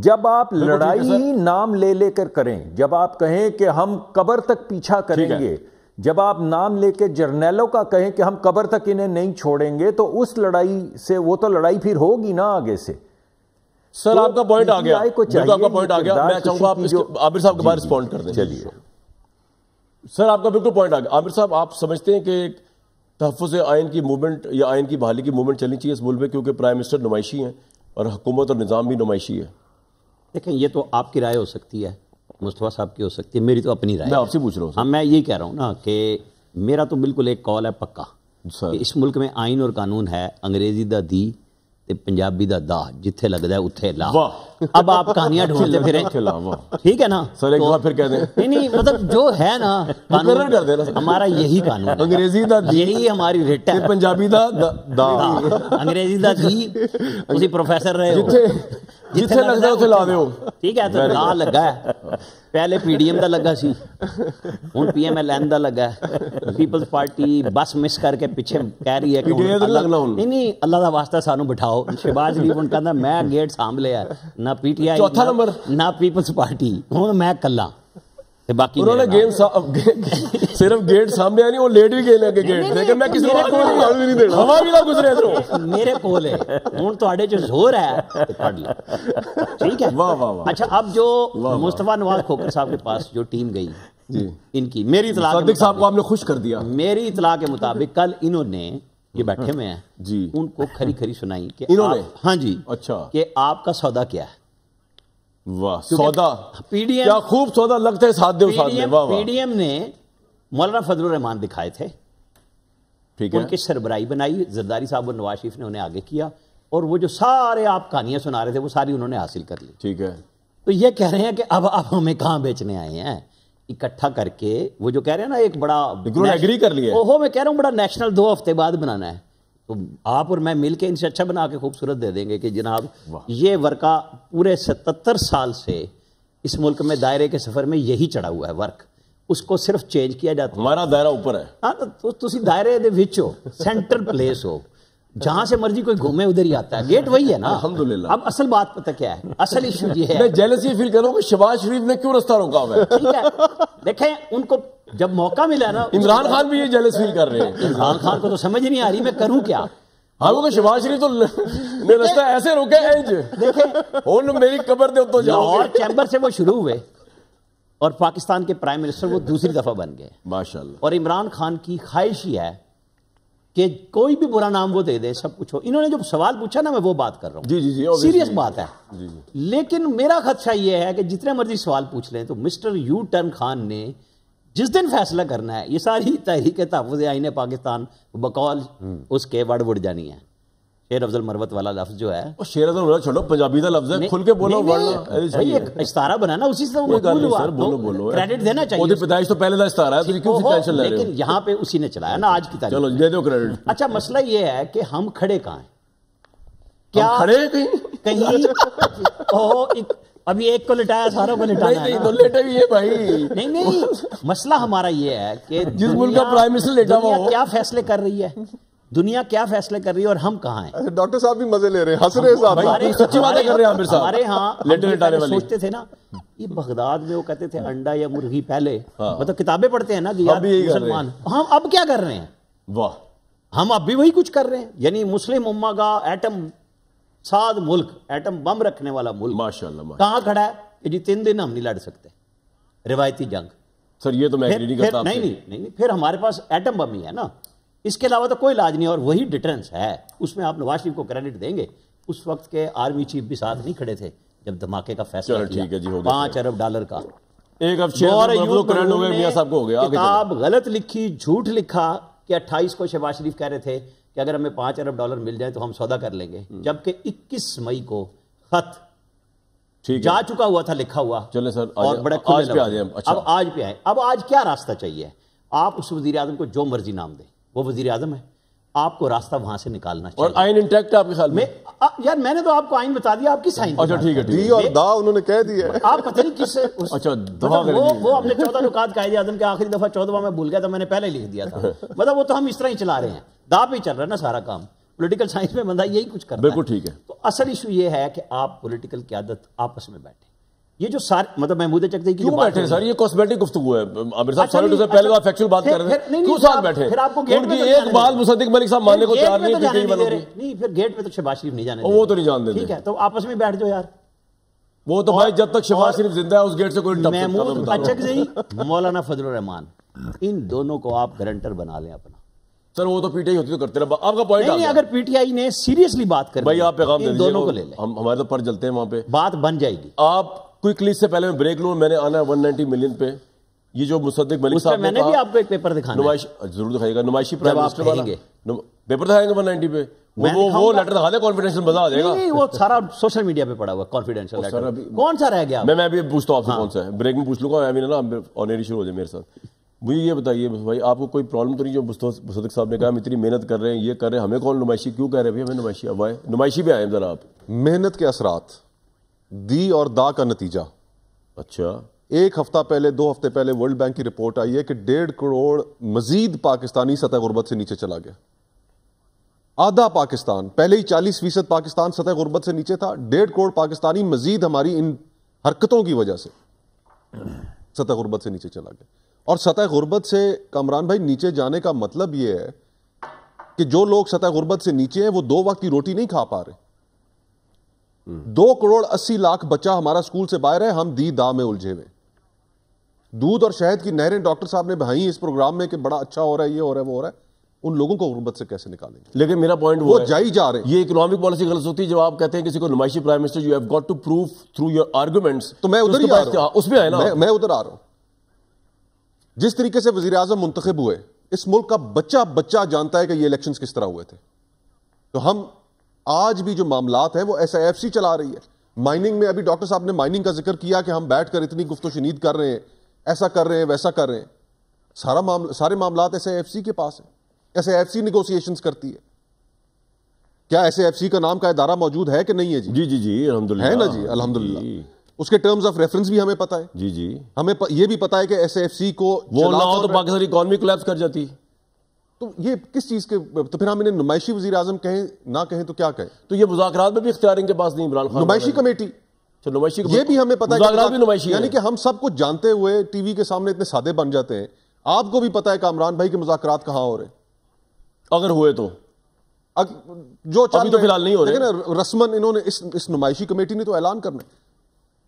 جب آپ لڑائی ہی نام لے لے کر کریں، جب آپ کہیں کہ ہم قبر تک پیچھا کریں گے، جب آپ نام لے کے جرنیلوں کا کہیں کہ ہم قبر تک انہیں نہیں چھوڑیں گے، تو اس لڑائی سے وہ تو لڑائی پھر ہوگی نا آگے سے. سر آپ کا پوائنٹ آ گیا، آپ کا پوائنٹ آ گیا. میں چاہوں گا آپ عامر صاحب کے بعد رسپونڈ کر دیں. چلیے سر، آپ کا بالکل پوائنٹ آ گیا. عامر صاحب، آپ سمجھتے ہیں کہ ایک تحفظ آئین کی موومنٹ یا آئین کی بحالی کی موومنٹ چلنی چاہیے اس ملک میں، کیونکہ پرائم منسٹر نمائشی ہیں اور حکومت اور نظام بھی نمائشی ہے؟ دیکھیں، یہ تو آپ کی رائے ہو سکتی ہے، مصطفیٰ صاحب کی ہو سکتی ہے، میری تو اپنی رائے. میں آپ سے پوچھ رہا ہوں. ہاں، میں یہی کہہ رہا ہوں نا کہ میرا تو بالکل ایک کال ہے پکا کہ اس ملک میں آئین اور قانون ہے. انگریزی دا دی تے پنجابی دا دا، جتھے لگدا ہے اتھے لا. اب آپ کہانیاں ڈھونڈتے پھریں، ٹھیک ہے نا؟ سر ایک بار پھر کہہ دیں. نہیں، مطلب جو ہے نا مقرر کر دینا. ہمارا یہی قانون ہے، انگریزی دا دی، یہی ہماری ریٹ ہے. پنجابی دا دا، انگریزی دا دی. تسی پروفیسر رہے ہو، جتھے لگدا اتھے لا دیو. ٹھیک ہے، تو لا لگا ہے. پہلے پی ڈی ایم دا لگا سی، ہوں پی ایم ایل این دا لگا ہے. پیپلز پارٹی بس مس کر کے پیچھے کہہ رہی ہے کہ نہیں اللہ دا واسطہ سانو بٹھاؤ. شہباز شریف ان کہندا میں گیٹ سانبھ لیا، نہ پی ٹی آئی چوتھا نمبر نہ پیپلز پارٹی، ہوں میں کلا. باقی انہوں نے گیم صرف گیٹ سامنے نہیں، وہ لیٹ بھی گئے کہ گیٹ لیکن میں کسی کو نہیں دینا، ہوا بھی نہ گزرے ادھروں. میرے کول ہے ہوں تواڈے جو زور ہے پڑھ لو. ٹھیک ہے. واہ واہ واہ. اچھا، اب جو مصطفیٰ نواز کھوکھر صاحب کے پاس جو ٹیم گئی جی، ان کی میری اطلاع صادق صاحب کو آپ نے خوش کر دیا. میری اطلاع کے مطابق کل انہوں نے، یہ بیٹھے ہوئے ہیں جی، ان کو کھری کھری سنائی کہ انہوں نے، ہاں جی، اچھا، کہ آپ کا سودا کیا ہے. واہ، سودا پی ڈی ایم کیا خوب سودا لگتا ہے. ساتھ دے پی ڈی ایم نے مولانا فضل الرحمان دکھائے تھے، ٹھیک ہے، ان کی سربراہی بنائی. زرداری صاحب اور نواز شریف نے انہیں آگے کیا، اور وہ جو سارے آپ کہانیاں سنا رہے تھے وہ ساری انہوں نے حاصل کر لی. ٹھیک ہے. تو یہ کہہ رہے ہیں کہ اب آپ ہمیں کہاں بیچنے آئے ہیں. اکٹھا کر کے وہ جو کہہ رہے ہیں نا ایک بڑا ایگری کر لیا، اوہو میں کہہ رہا ہوں بڑا نیشنل 2 ہفتے بعد بنانا ہے. تو آپ اور میں مل کے ان سے اچھا بنا کے خوبصورت دے دیں گے کہ جناب یہ ورقہ پورے 77 سال سے اس ملک میں دائرے کے سفر میں یہی چڑھا ہوا ہے ورک، اس کو صرف چینج کیا جاتا ہے. ہمارا دائرہ اوپر ہے. ہاں، تو تسی دائرے دے وچ ہو، سینٹرل پلیس ہو، جہاں سے مرضی کوئی گھومے ادھر ہی آتا ہے. گیٹ وہی ہے نا الحمدللہ. اب اصل بات پتہ کیا ہے، اصل ایشو یہ ہے. میں جیلسی فیل کروں کہ شہباز شریف نے کیوں رستہ روکا ہوا ہے. ٹھیک ہے، دیکھیں ان کو جب موقع ملا نا، عمران خان بھی یہ جیلس فیل کر رہے ہیں. عمران خان کو تو سمجھ نہیں آ رہی میں کروں کیا. ہاں، وہ شہباز شریف تو نے رستہ ایسے روکے دیکھیں میری قبر دے تو جاؤ. لاہور چیمبر سے وہ شروع ہوئے اور پاکستان کے پرائم منسٹر وہ دوسری دفعہ بن گئے ماشاءاللہ. اور عمران خان کی خواہش ہی ہے کہ کوئی بھی برا نام وہ دے دے، سب کچھ ہو. انہوں نے جو سوال پوچھا نا، میں وہ بات کر رہا ہوں. جی جی جی، سیریس بات ہے. جی. لیکن میرا خدشہ یہ ہے کہ جتنے مرضی سوال پوچھ لیں تو مسٹر یو ٹرن خان نے جس دن فیصلہ کرنا ہے، یہ ساری تحریک تحفظ آئین پاکستان بقول اس کے وڑ جانی ہے. شیر افضل مروت والا لفظ جو ہے، شیر افضل مروت چھوڑو، پنجابی دا لفظ ہے، کھل کے بولو. استارہ بنا نا، اسی سے بولو، کریڈٹ دینا چاہیے. پیدائش تو پہلے دا استارہ ہے، کیوں ٹینشن لے رہے ہو؟ لیکن یہاں پہ اسی نے چلایا نا آج کی تاریخ. چلو دے دو کریڈٹ. اچھا، مسئلہ یہ ہے کہ ہم کھڑے کہاں ہیں؟ کیا کھڑے کہیں ابھی ایک کو لٹایا ساروں کو لٹانا ہے؟ لیٹے بھی ہے بھائی. نہیں، مسئلہ ہمارا یہ ہے کہ جس ملک کا پرائم منسٹر لیٹا ہوا ہو، کیا فیصلے کر رہی ہے دنیا، کیا فیصلے کر رہی ہے، اور ہم کہاں ہیں؟ ڈاکٹر صاحب بھی مزے لے رہے ہیں، ہنس رہے ہیں. سچی باتیں کر رہے ہیں عامر صاحب. ہمارے ہاں سوچتے تھے نا، یہ بغداد میں وہ کہتے تھے انڈا یا مرغی پہلے، مطلب کتابیں پڑھتے ہیں نا کہ یار مسلمان. ہم اب کیا کر رہے ہیں؟ واہ، ہم اب بھی وہی کچھ کر رہے ہیں. یعنی مسلم امہ کا ایٹم ساد ملک، ایٹم بم رکھنے والا ملک ماشاءاللہ کہاں کھڑا ہے کہ جی 3 دن ہم نہیں لڑ سکتے روایتی جنگ. سر یہ تو میں نہیں کرتا. نہیں، پھر ہمارے پاس ایٹم بم ہی ہے نا، اس کے علاوہ تو کوئی علاج نہیں. اور وہی ڈیٹرنس ہے، اس میں آپ نواز شریف کو کریڈٹ دیں گے. اس وقت کے آرمی چیف بھی ساتھ نہیں کھڑے تھے جب دھماکے کا فیصلہ کیا. $5 ارب کا ایک کتاب غلط لکھی، جھوٹ لکھا کہ 28 کو شہباز شریف کہہ رہے تھے کہ اگر ہمیں $5 ارب مل جائے تو ہم سودا کر لیں گے، جبکہ 21 مئی کو خط جا چکا ہوا تھا لکھا ہوا. چلے سر، اور بڑے آج پہ آ جائیں. اب آج پہ آئے. اب آج کیا راستہ چاہیے؟ آپ اس وزیر اعظم کو جو مرضی نام دیں، وہ وزیر اعظم ہے. آپ کو راستہ وہاں سے نکالنا چاہیے. اور آئین انٹیکٹ ہے آپ کے خیال میں؟ یار میں نے تو آپ کو آئین بتا دیا, آپ کس آئین؟ اچھا ٹھیک ہے, دی اور دا انہوں نے کہہ دیا ہے. آپ پتہ نہیں کس اچھا وہ اپنے 14 نکات قائد اعظم کے آخری دفعہ 14واں میں بھول گیا تھا, میں نے پہلے لکھ دیا تھا. مطلب وہ تو ہم اس طرح ہی چلا رہے ہیں, دا پہ ہی چل رہا ہے نا سارا کام. پولیٹیکل سائنس میں بندہ یہی کچھ کرتا ہے. بالکل ٹھیک ہے. تو اصل ایشو یہ ہے کہ آپ پولیٹیکل قیادت آپس میں بیٹھیں. یہ جو سارے مطلب محمود چکتی کی کیوں بیٹھے سر؟ یہ کاسمیٹک گفتگو ہے. عامر صاحب سالوں سے پہلے آپ فیکچوئل بات کر رہے ہیں, کیوں ساتھ بیٹھے؟ ان کی ایک بات مصدق ملک صاحب ماننے کو تیار نہیں ہے. نہیں پھر گیٹ پہ تو شہباز شریف نہیں جانے, وہ تو نہیں جان دیں. ٹھیک ہے تو آپس میں بیٹھ جاؤ یار. وہ تو بھائی جب تک شہباز شریف زندہ ہے اس گیٹ سے کوئی محمود چکتی, مولانا فضل الرحمان, ان دونوں کو آپ گارنٹر بنا لیں اپنا. سر وہ تو پی ٹی آئی ہوتی تو کرتے رہے. آپ کا پوائنٹ نہیں, اگر پی ٹی آئی نے سیریسلی بات کر بھائی آپ پیغام دے دیجیے, دونوں کو لے لیں, ہمارے تو پر جلتے ہیں وہاں پہ, بات بن جائے گی. آپ کوئکلی سے پہلے میں بریک لوں, میں نے آنا ہے 190 ملین پہ. یہ جو مصدق ملک صاحب میں نے بھی آپ کو ایک پیپر دکھانا ہے, ضرور دکھائیے گا, نمائشی پرائم منسٹر والا پیپر دکھائیں گے 190 پہ. وہ لیٹر دکھا دیں, کانفیڈینشیل مزہ آ جائے گا. وہ سارا سوشل میڈیا پہ پڑا ہوا کانفیڈینشیل لیٹر, کون سا رہ گیا؟ میں بھی پوچھتا ہوں آپ سے کون سا ہے, بریک میں پوچھ لوں گا, نا آنری شروع ہو جائے میرے ساتھ. مجھے یہ بتائیے بھائی, آپ کو کوئی پرابلم تو نہیں جو مصدق صاحب نے کہا ہم اتنی محنت کر رہے ہیں, یہ کر رہے ہیں, ہمیں کون نمائشی کیوں کہہ رہے ہیں؟ ہمیں نمائشی اب آئے, نمائشی پہ آئے ذرا آپ. محنت کے اثرات, دی اور دا کا نتیجہ. اچھا, ایک ہفتہ پہلے 2 ہفتے پہلے ورلڈ بینک کی رپورٹ آئی ہے کہ 1.5 کروڑ مزید پاکستانی سطح غربت سے نیچے چلا گیا. آدھا پاکستان, پہلے ہی 40% پاکستان سطح غربت سے نیچے تھا, 1.5 کروڑ پاکستانی مزید ہماری ان حرکتوں کی وجہ سے سطح غربت سے نیچے چلا گیا. اور سطح غربت سے کامران بھائی نیچے جانے کا مطلب یہ ہے کہ جو لوگ سطح غربت سے نیچے ہیں وہ 2 وقت کی روٹی نہیں کھا پا رہے. 2 کروڑ 80 لاکھ بچہ ہمارا سکول سے باہر ہے, ہم دی دا میں الجھے ہوئے. دودھ اور شہد کی نہریں ڈاکٹر صاحب نے بہائی اس پروگرام میں کہ بڑا اچھا ہو رہا ہے, یہ ہو رہا ہے, وہ ہو رہا ہے. ان لوگوں کو غربت سے کیسے نکالیں گے؟ لیکن میرا پوائنٹ وہ جائی جا رہے ہیں. یہ اکنامک پالیسی غلط ہوتی ہے جب آپ کہتے ہیں کسی کو نمائشی prime minister, you have got to prove through your arguments. تو میں ادھر ہی آ رہا ہوں, اس میں آئے نا, میں ادھر آ رہا ہوں. جس طریقے سے وزیر اعظم منتخب ہوئے, اس ملک کا بچہ بچہ جانتا ہے کہ یہ الیکشنز کس طرح ہوئے تھے. تو ہم آج بھی جو معاملات ہیں وہ SIFC چلا رہی ہے. مائننگ میں ابھی ڈاکٹر صاحب نے مائننگ کا ذکر کیا کہ ہم بیٹھ کر اتنی گفت و شنید کر رہے ہیں, ایسا کر رہے ہیں, ویسا کر رہے ہیں. سارے معاملات SIFC کے پاس ہیں. SIFC نیگوسیشنز کرتی ہے. کیا SIFC کا نام کا ادارہ موجود ہے کہ نہیں ہے؟ جی جی جی الحمدللہ ہے نا جی, الحمدللہ. اس کے ٹرمز آف ریفرنس بھی ہمیں پتہ ہے. جی جی, ہمیں یہ بھی پتہ ہے کہ SIFC کو وہ نہ ہو تو پاکستانی اکانومی کولیپس کر جاتی. تو یہ کس چیز کے, تو پھر ہم انہیں نمائشی وزیر اعظم کہیں نہ کہیں تو کیا کہیں؟ تو یہ مذاکرات میں بھی اختیار ان کے پاس نہیں. عمران خان نمائشی کمیٹی, نمائشی یہ بھی ہمیں پتہ ہے, یعنی کہ ہم سب کچھ جانتے ہوئے ٹی وی کے سامنے اتنے سادے بن جاتے ہیں. آپ کو بھی پتہ ہے کامران بھائی کہ مذاکرات کہاں ہو رہے ہیں, اگر ہوئے تو جو ابھی تو فی الحال نہیں ہو رہے. لیکن رسمن انہوں نے اس نمائشی کمیٹی نے تو اعلان کرنا ہے.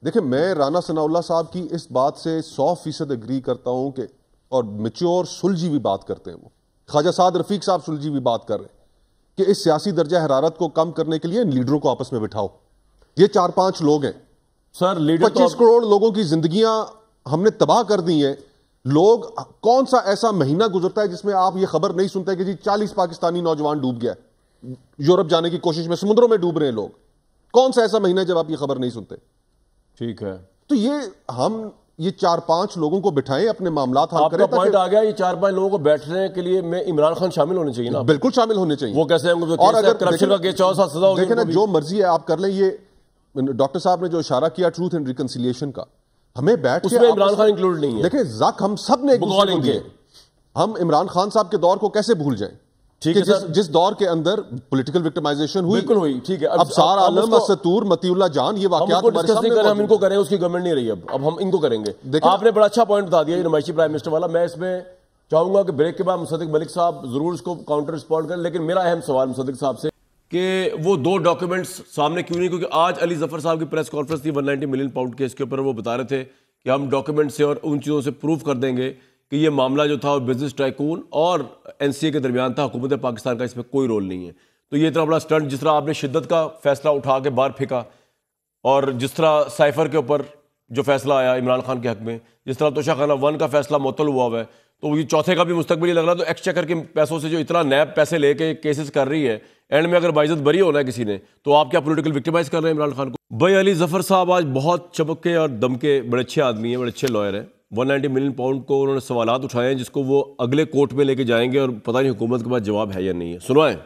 دیکھیں میں رانا ثناء اللہ صاحب کی اس بات سے 100% اگری کرتا ہوں کہ, اور میچور سلجھی بھی بات کرتے ہیں, وہ خواجہ سعد رفیق صاحب سلجھی بھی بات کر رہے ہیں کہ اس سیاسی درجہ حرارت کو کم کرنے کے لیے ان لیڈروں کو آپس میں بٹھاؤ. یہ 4-5 لوگ ہیں سر, لیڈر 25 کروڑ لوگوں کی زندگیاں ہم نے تباہ کر دی ہیں. لوگ, کون سا ایسا مہینہ گزرتا ہے جس میں آپ یہ خبر نہیں سنتے کہ جی 40 پاکستانی نوجوان ڈوب گیا یورپ جانے کی کوشش میں, سمندروں میں ڈوب رہے ہیں لوگ. کون سا ایسا مہینہ جب آپ یہ خبر نہیں سنتے؟ ٹھیک ہے, تو یہ 4-5 لوگوں کو بٹھائیں, اپنے معاملات حل کریں. آپ کا پوائنٹ آ گیا, یہ 4-5 لوگوں کو بیٹھنے کے لیے میں عمران خان شامل ہونے چاہیے نا. بالکل شامل ہونے چاہیے. وہ کیسے ہیں؟ اور اگر کرپشن کا کیس 4 سال سزا ہوگی. دیکھیں نا, جو مرضی ہے آپ کر لیں. یہ ڈاکٹر صاحب نے جو اشارہ کیا ٹروتھ اینڈ ریکنسیلیشن کا, ہمیں بیٹھ کے, عمران خان انکلوڈ نہیں ہے. دیکھیں زک ہم سب نے ایک دوسرے کو دیے. ہم عمران خان صاحب کے دور کو کیسے بھول جائیں, جس دور کے اندر پولیٹیکل وکٹمائزیشن ہوئی. بالکل ہوئی, ٹھیک ہے. اب سار عالم, ستور, متی اللہ جان, یہ واقعات ہمارے سامنے, ہم ان کو کریں, اس کی گورنمنٹ نہیں رہی, اب ہم ان کو کریں گے. آپ نے بڑا اچھا پوائنٹ بتا دیا نمائشی پرائم منسٹر والا. میں اس میں چاہوں گا کہ بریک کے بعد مصدق ملک صاحب ضرور اس کو کاؤنٹر رسپونڈ کریں. لیکن میرا اہم سوال مصدق صاحب سے کہ وہ 2 ڈاکیومنٹس سامنے کیوں نہیں, کیونکہ آج علی ظفر صاحب کی پریس کانفرنس تھی 190 ملین پاؤنڈ کیس کے اوپر. وہ بتا رہے تھے کہ ہم ڈاکیومنٹ سے اور ان چیزوں سے پروف کر دیں گے کہ یہ معاملہ جو تھا وہ بزنس ٹائکون اور NCA کے درمیان تھا, حکومت پاکستان کا اس میں کوئی رول نہیں ہے. تو یہ اتنا بڑا سٹنٹ, جس طرح آپ نے شدت کا فیصلہ اٹھا کے باہر پھینکا, اور جس طرح سائفر کے اوپر جو فیصلہ آیا عمران خان کے حق میں, جس طرح توشہ خانہ 1 کا فیصلہ معطل ہوا ہے, تو یہ چوتھے کا بھی مستقبل ہی لگ رہا. تو ایکسچیکر کے پیسوں سے جو اتنا نیب پیسے لے کے کیسز کر رہی ہے, اینڈ میں اگر باعزت بری ہونا ہے کسی نے, تو آپ کیا پولیٹیکل وکٹمائز کر رہے ہیں عمران خان کو؟ بھائی علی ظفر صاحب آج بہت چمک کے اور دم کے بڑے اچھے آدمی ہیں, بڑے اچھے لائر ہیں, 190 ملین پاؤنڈ کو انہوں نے سوالات اٹھائے ہیں جس کو وہ اگلے کورٹ میں لے کے جائیں گے، اور پتہ نہیں حکومت کے پاس جواب ہے یا نہیں ہے. سنوائیں.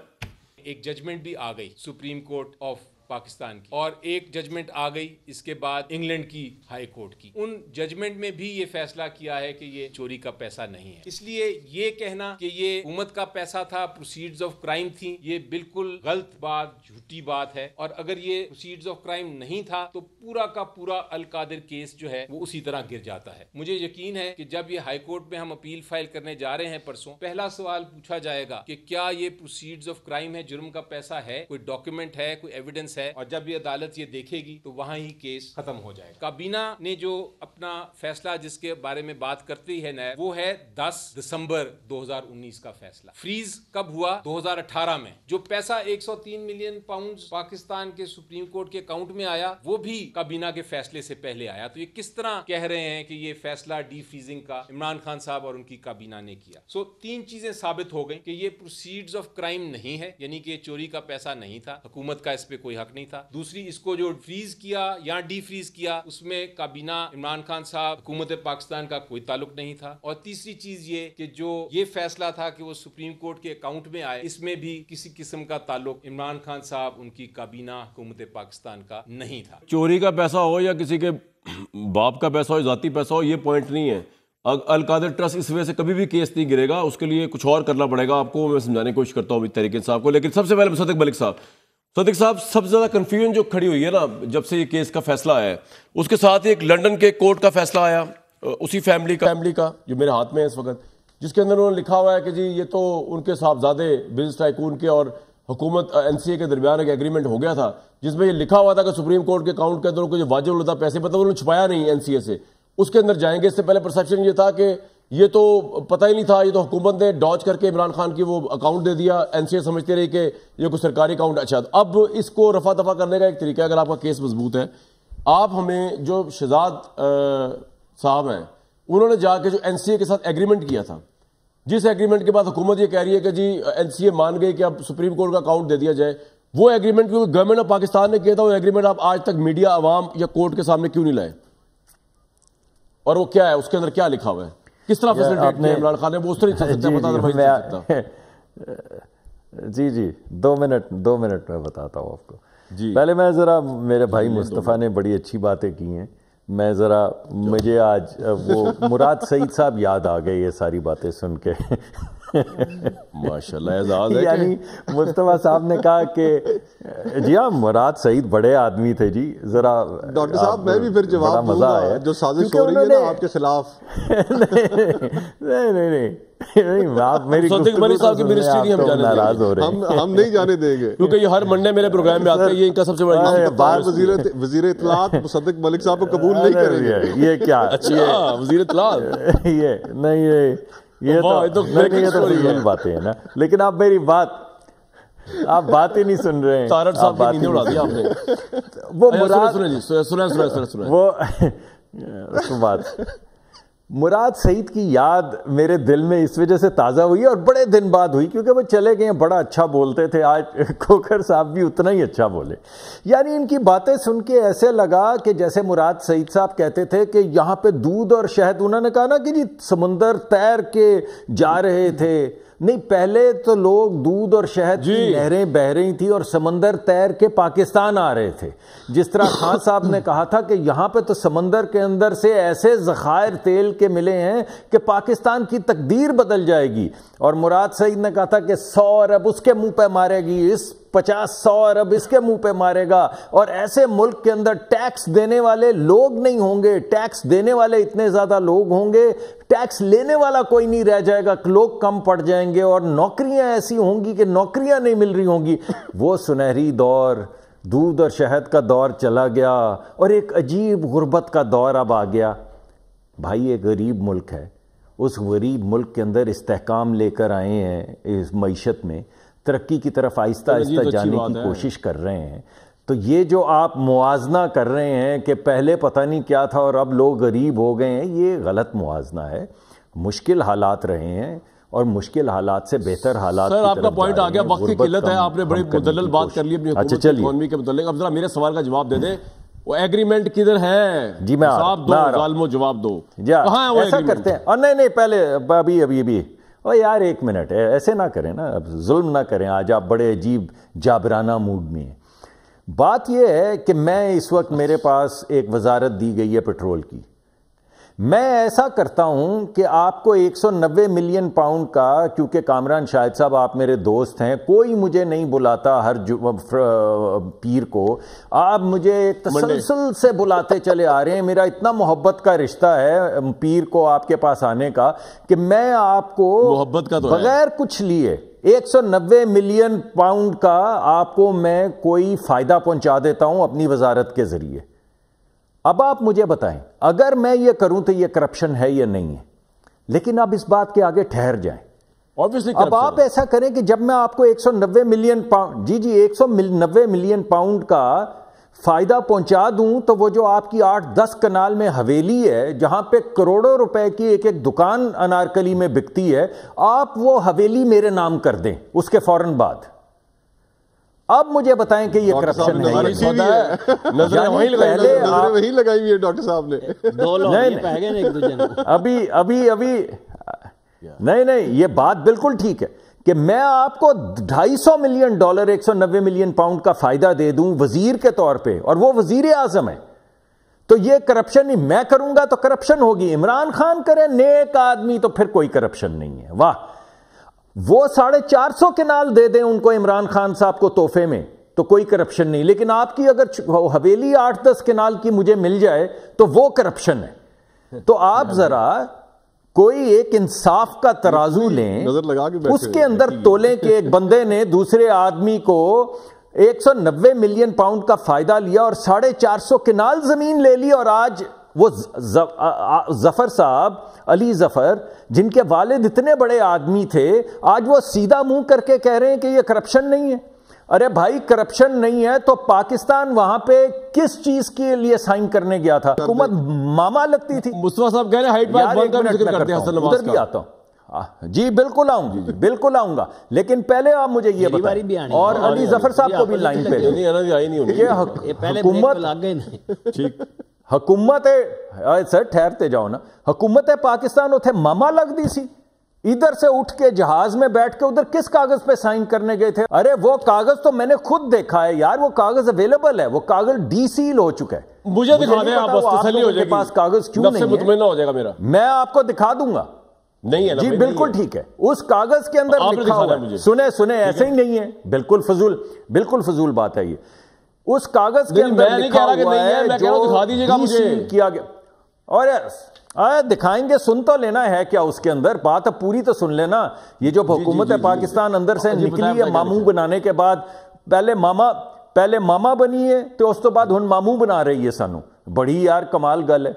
ایک ججمنٹ بھی آ گئی سپریم کورٹ آف پاکستان کی، اور ایک ججمنٹ آ گئی اس کے بعد انگلینڈ کی ہائی کورٹ کی. ان ججمنٹ میں بھی یہ فیصلہ کیا ہے کہ یہ چوری کا پیسہ نہیں ہے. اس لیے یہ کہنا کہ یہ حکومت کا پیسہ تھا، پروسیڈز آف کرائم تھی، یہ بالکل غلط بات، جھوٹی بات ہے. اور اگر یہ پروسیڈز آف کرائم نہیں تھا تو پورا کا پورا القادر کیس جو ہے وہ اسی طرح گر جاتا ہے. مجھے یقین ہے کہ جب یہ ہائی کورٹ میں ہم اپیل فائل کرنے جا رہے ہیں پرسوں، پہلا سوال پوچھا جائے گا کہ کیا یہ پروسیڈز آف کرائم ہے، جرم کا پیسہ ہے، کوئی ڈاکیومنٹ ہے، کوئی ایویڈنس ہے. اور جب یہ عدالت یہ دیکھے گی تو وہاں ہی کیس ختم ہو جائے گا. کابینہ نے جو اپنا فیصلہ جس کے بارے میں بات کرتی ہے نیب، وہ ہے 10 دسمبر 2019 کا فیصلہ. فریز کب ہوا؟ 2018 میں. جو پیسہ 103 ملین پاؤنڈ پاکستان کے سپریم کورٹ کے اکاؤنٹ میں آیا وہ بھی کابینہ کے فیصلے سے پہلے آیا. تو یہ کس طرح کہہ رہے ہیں کہ یہ فیصلہ ڈی فریزنگ کا عمران خان صاحب اور ان کی کابینہ نے کیا؟ سو 3 چیزیں ثابت ہو گئیں کہ یہ پروسیڈز آف کرائم نہیں ہے، یعنی کہ چوری کا پیسہ نہیں تھا، حکومت کا اس پہ کوئی حق نہیں تھا. دوسری، اس کو جو فریز کیا یا ڈی فریز کیا اس میں کابینہ، عمران خان صاحب، حکومت پاکستان کا کوئی تعلق نہیں تھا. اور تیسری چیز یہ کہ جو یہ فیصلہ تھا کہ وہ سپریم کورٹ کے اکاؤنٹ میں آئے، اس میں بھی کسی قسم کا تعلق عمران خان صاحب، ان کی کابینہ، حکومت پاکستان کا نہیں تھا. چوری کا پیسہ ہو یا کسی کے باپ کا پیسہ ہو، ذاتی پیسہ ہو، یہ پوائنٹ نہیں ہے. القادر ٹرسٹ اس وجہ سے کبھی بھی کیس نہیں گرے گا، اس کے لیے کچھ اور کرنا پڑے گا. آپ کو میں سمجھانے کی کوشش کرتا ہوں تحریک انصاف کو. لیکن سب سے پہلے صدیق ملک صاحب، سب سے زیادہ کنفیوژن جو کھڑی ہوئی ہے نا جب سے یہ کیس کا فیصلہ آیا ہے، اس کے ساتھ ایک لنڈن کے کورٹ کا فیصلہ آیا اسی فیملی کا جو میرے ہاتھ میں ہے اس وقت، جس کے اندر انہوں نے لکھا ہوا ہے کہ جی یہ تو ان کے صاحبزادے بزنس ٹائکون کے اور حکومت NCA کے درمیان ایک ایگریمنٹ ہو گیا تھا جس میں یہ لکھا ہوا تھا کہ سپریم کورٹ کے اکاؤنٹ کے اندر ان کو جو واجب العطا پیسے انہوں نے چھپایا نہیں NCA سے، اس کے اندر جائیں گے. اس سے پہلے پرسیپشن یہ تھا کہ یہ تو پتہ ہی نہیں تھا، یہ تو حکومت نے ڈاج کر کے عمران خان کی وہ اکاؤنٹ دے دیا، NCA سمجھتے رہی کہ یہ کوئی سرکاری اکاؤنٹ. اچھا، اب اس کو رفع دفع کرنے کا ایک طریقہ ہے، اگر آپ کا کیس مضبوط ہے، آپ ہمیں جو شہزاد صاحب ہیں انہوں نے جا کے جو NCA کے ساتھ ایگریمنٹ کیا تھا، جس ایگریمنٹ کے بعد حکومت یہ کہہ رہی ہے کہ جی NCA مان گئی کہ اب سپریم کورٹ کا اکاؤنٹ دے دیا جائے، وہ ایگریمنٹ کیونکہ گورنمنٹ آف پاکستان نے کیا تھا، وہ ایگریمنٹ آپ آج تک میڈیا، عوام یا کورٹ کے سامنے کیوں نہیں لائے؟ اور وہ کیا ہے، اس کے اندر کیا لکھا ہوا ہے، کس طرح فیسلٹیٹ کیا عمران خان نے؟ وہ اس طرح جی 2 منٹ میں بتاتا ہوں آپ کو. پہلے میں ذرا، میرے بھائی مصطفیٰ نے بڑی اچھی باتیں کی ہیں، میں ذرا، مجھے آج وہ مراد سعید صاحب یاد آ گئے یہ ساری باتیں سن کے. ماشاءاللہ اعزاز ہے. یعنی مصطفیٰ صاحب نے کہا کہ جی ہاں مراد سعید بڑے آدمی تھے جی. ذرا ڈاکٹر صاحب میں بھی پھر جواب دوں گا، جو سازش ہو رہی ہے نا آپ کے خلاف. نہیں آپ میری ناراض ہو رہے ہیں، ہم نہیں جانے دیں گے کیونکہ یہ ہر منڈے میرے پروگرام میں آتے ہیں. یہ ان کا سب سے بڑا بات وزیر اطلاعات مصدق ملک صاحب کو قبول نہیں کریں گے. یہ کیا وزیر اطلاعات؟ یہ نہیں، یہ تو فضول باتیں ہیں نا. لیکن آپ میری بات، آپ بات ہی نہیں سن رہے ہیں. تارڑ صاحب کی نیندیں اڑا دی آپ نے. وہ مراد، سنیں وہ بات مراد سعید کی یاد میرے دل میں اس وجہ سے تازہ ہوئی اور بڑے دن بعد ہوئی کیونکہ وہ چلے گئے. بڑا اچھا بولتے تھے، آج کھوکھر صاحب بھی اتنا ہی اچھا بولے. یعنی ان کی باتیں سن کے ایسے لگا کہ جیسے مراد سعید صاحب کہتے تھے کہ یہاں پہ دودھ اور شہد، انہوں نے کہا نا کہ جی سمندر تیر کے جا رہے تھے. نہیں، پہلے تو لوگ دودھ اور شہد کی نہریں بہ رہی تھی اور سمندر تیر کے پاکستان آ رہے تھے. جس طرح خان صاحب نے کہا تھا کہ یہاں پہ تو سمندر کے اندر سے ایسے ذخائر تیل کے ملے ہیں کہ پاکستان کی تقدیر بدل جائے گی. اور مراد سعید نے کہا تھا کہ 100 ارب اس کے منہ پہ مارے گی، اس 50-100 ارب اس کے منہ پہ مارے گا. اور ایسے ملک کے اندر ٹیکس دینے والے لوگ نہیں ہوں گے، ٹیکس دینے والے اتنے زیادہ لوگ ہوں گے، ٹیکس لینے والا کوئی نہیں رہ جائے گا، لوگ کم پڑ جائیں گے اور نوکریاں ایسی ہوں گی کہ نوکریاں نہیں مل رہی ہوں گی. وہ سنہری دور، دودھ اور شہد کا دور چلا گیا اور ایک عجیب غربت کا دور اب آ گیا. بھائی ایک غریب ملک ہے، اس غریب ملک کے اندر استحکام لے کر آئے ہیں، اس معیشت میں ترقی کی طرف آہستہ آہستہ جانے کی کوشش کر رہے ہیں. تو یہ جو آپ موازنہ کر رہے ہیں کہ پہلے پتہ نہیں کیا تھا اور اب لوگ غریب ہو گئے ہیں، یہ غلط موازنہ ہے. مشکل حالات رہے ہیں اور مشکل حالات سے بہتر حالات. سر آپ کا پوائنٹ آ گیا، وقت کی قلت ہے، آپ نے بڑی مدلل بات کر لی اپنی حکومت اکانومی کے متعلق. اب ذرا میرے سوال کا جواب دے دیں. وہ ایگریمنٹ کدھر ہے؟ جی میں صاحب دو ظالمو جواب دو، کہاں ہے وہ ایسا کرتے ہیں؟ اور نہیں پہلے ابھی او یار ایک منٹ ایسے نہ کریں نا، ظلم نہ کریں، آج آپ بڑے عجیب جابرانہ موڈ میں ہیں۔ بات یہ ہے کہ میں اس وقت میرے پاس ایک وزارت دی گئی ہے پیٹرول کی، میں ایسا کرتا ہوں کہ آپ کو 190 ملین پاؤنڈ کا، کیونکہ کامران شاہد صاحب آپ میرے دوست ہیں، کوئی مجھے نہیں بلاتا ہر پیر کو، آپ مجھے ایک تسلسل سے بلاتے چلے آ رہے ہیں، میرا اتنا محبت کا رشتہ ہے پیر کو آپ کے پاس آنے کا کہ میں آپ کو محبت کا تو بغیر کچھ لیے 190 ملین پاؤنڈ کا آپ کو میں کوئی فائدہ پہنچا دیتا ہوں اپنی وزارت کے ذریعے۔ اب آپ مجھے بتائیں اگر میں یہ کروں تو یہ کرپشن ہے یا نہیں ہے؟ لیکن اب اس بات کے آگے ٹھہر جائیں۔ اب آپ ایسا کریں کہ جب میں آپ کو 190 ملین پاؤنڈ 190 ملین پاؤنڈ کا فائدہ پہنچا دوں تو وہ جو آپ کی 8-10 کنال میں حویلی ہے جہاں پہ کروڑوں روپے کی ایک دکان انارکلی میں بکتی ہے، آپ وہ حویلی میرے نام کر دیں اس کے فوراً بعد۔ اب مجھے بتائیں کہ یہ کرپشن ہے؟ نظریں وہیں لگائی ہوئی ہے ڈاکٹر صاحب نے، دو لوگ پہ گئے ایک دوسرے ابھی نہیں یہ بات بالکل ٹھیک ہے کہ میں آپ کو $250 ملین 190 ملین پاؤنڈ کا فائدہ دے دوں وزیر کے طور پہ، اور وہ وزیر اعظم ہے، تو یہ کرپشن نہیں؟ میں کروں گا تو کرپشن ہوگی، عمران خان کرے نیک آدمی تو پھر کوئی کرپشن نہیں ہے۔ واہ، وہ 450 کنال دے دیں ان کو عمران خان صاحب کو تحفے میں تو کوئی کرپشن نہیں، لیکن آپ کی اگر حویلی 8-10 کنال کی مجھے مل جائے تو وہ کرپشن ہے۔ تو آپ ذرا کوئی ایک انصاف کا ترازو لیں، اس کے اندر تولیں کہ ایک بندے نے دوسرے آدمی کو 190 ملین پاؤنڈ کا فائدہ لیا اور 450 کنال زمین لے لی، اور آج وہ ظفر صاحب، علی ظفر، جن کے والد اتنے بڑے آدمی تھے، آج وہ سیدھا منہ کر کے کہہ رہے ہیں کہ یہ کرپشن نہیں ہے۔ ارے بھائی کرپشن نہیں ہے تو پاکستان وہاں پہ کس چیز کے لیے سائن کرنے گیا تھا؟ حکومت ماما لگتی تھی۔ مصطفیٰ صاحب کہہ رہے ہیں ہائٹ پارک بند کا ذکر کرتے ہیں، ادھر بھی آتا ہوں، جی بالکل آؤں گی، بالکل آؤں گا، لیکن پہلے آپ مجھے یہ بتائیں، اور علی ظفر صاحب کو بھی لائن پہ حکومت سر ٹھہرتے جاؤ نا، حکومت پاکستان اتھے ماما لگ دی سی، ادھر سے اٹھ کے جہاز میں بیٹھ کے ادھر کس کاغذ پہ سائن کرنے گئے تھے؟ ارے وہ کاغذ تو میں نے خود دیکھا ہے یار، وہ کاغذ اویلیبل ہے، وہ کاغذ ڈی سیل ہو چکا ہے، مجھے دکھا دیں آپ، بس تسلی ہو جائے گی، پاس کاغذ کیوں نہیں ہے؟ مطمئن ہو جائے گا میرا، میں آپ کو دکھا دوں گا، نہیں ہے جی بالکل ٹھیک ہے، اس کاغذ کے اندر لکھا ہوا ہے، سنیں ایسے ہی نہیں ہے، بالکل فضول بات ہے یہ، اس کاغذ کے اندر لکھا ہوا ہے جو دکھا دیجیے گا مجھے کیا گیا، اور دکھائیں گے، سن تو لینا ہے کیا اس کے اندر، بات اب پوری تو سن لینا۔ یہ جو حکومت پاکستان اندر سے نکلی ہے ماموں بنانے کے بعد، پہلے ماما بنی ہے تو اس تو بعد ہن ماموں بنا رہی ہے سانو، بڑی یار کمال گل ہے۔